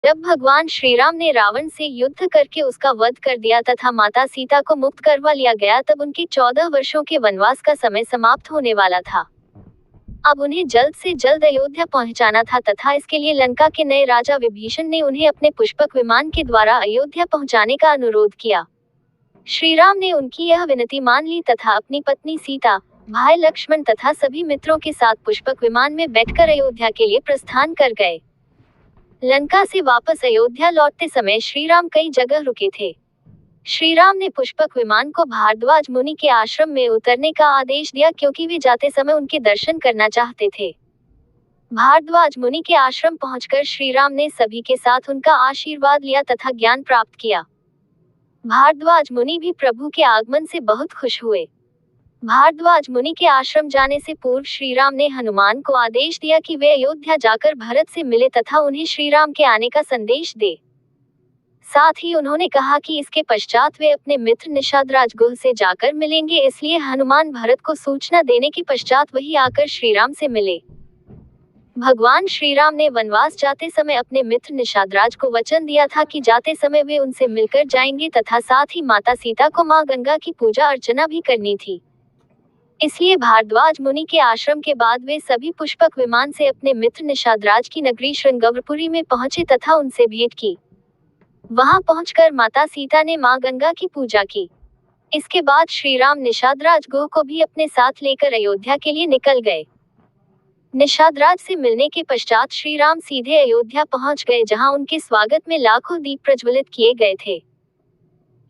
जब भगवान श्रीराम ने रावण से युद्ध करके उसका वध कर दिया तथा माता सीता को मुक्त करवा लिया गया, तब उनके 14 वर्षों के वनवास का समय समाप्त होने वाला था। अब उन्हें जल्द से जल्द अयोध्या पहुंचाना था तथा इसके लिए लंका के नए राजा विभीषण ने उन्हें अपने पुष्पक विमान के द्वारा अयोध्या पहुंचाने का अनुरोध किया। श्रीराम ने उनकी यह विनती मान ली तथा अपनी पत्नी सीता, भाई लक्ष्मण तथा सभी मित्रों के साथ पुष्पक विमान में बैठकर अयोध्या के लिए प्रस्थान कर गए। लंका से वापस अयोध्या लौटते समय श्रीराम कई जगह रुके थे। श्रीराम ने पुष्पक विमान को भारद्वाज मुनि के आश्रम में उतरने का आदेश दिया, क्योंकि वे जाते समय उनके दर्शन करना चाहते थे। भारद्वाज मुनि के आश्रम पहुंचकर श्रीराम ने सभी के साथ उनका आशीर्वाद लिया तथा ज्ञान प्राप्त किया। भारद्वाज मुनि भी प्रभु के आगमन से बहुत खुश हुए। भारद्वाज मुनि के आश्रम जाने से पूर्व श्रीराम ने हनुमान को आदेश दिया कि वे अयोध्या जाकर भरत से मिले तथा उन्हें श्रीराम के आने का संदेश दे। साथ ही उन्होंने कहा कि इसके पश्चात वे अपने मित्र निषादराज गुह से जाकर मिलेंगे, इसलिए हनुमान भरत को सूचना देने के पश्चात वही आकर श्रीराम से मिले। भगवान श्रीराम ने वनवास जाते समय अपने मित्र निषादराज को वचन दिया था कि जाते समय वे उनसे मिलकर जाएंगे तथा साथ ही माता सीता को मां गंगा की पूजा अर्चना भी करनी थी। इसलिए भारद्वाज मुनि के आश्रम के बाद वे सभी पुष्पक विमान से अपने मित्र निषादराज की नगरी श्रृंगवरपुरी में पहुंचे तथा उनसे भेंट की। वहां पहुंचकर माता सीता ने मां गंगा की पूजा की। इसके बाद श्रीराम निषादराज गुह को भी अपने साथ लेकर अयोध्या के लिए निकल गए। निषादराज से मिलने के पश्चात श्रीराम सीधे अयोध्या पहुंच गए, जहां उनके स्वागत में लाखों दीप प्रज्वलित किए गए थे।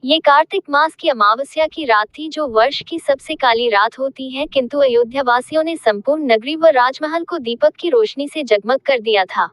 ये कार्तिक मास की अमावस्या की रात थी, जो वर्ष की सबसे काली रात होती है, किंतु अयोध्या वासियों ने संपूर्ण नगरी व राजमहल को दीपक की रोशनी से जगमग कर दिया था।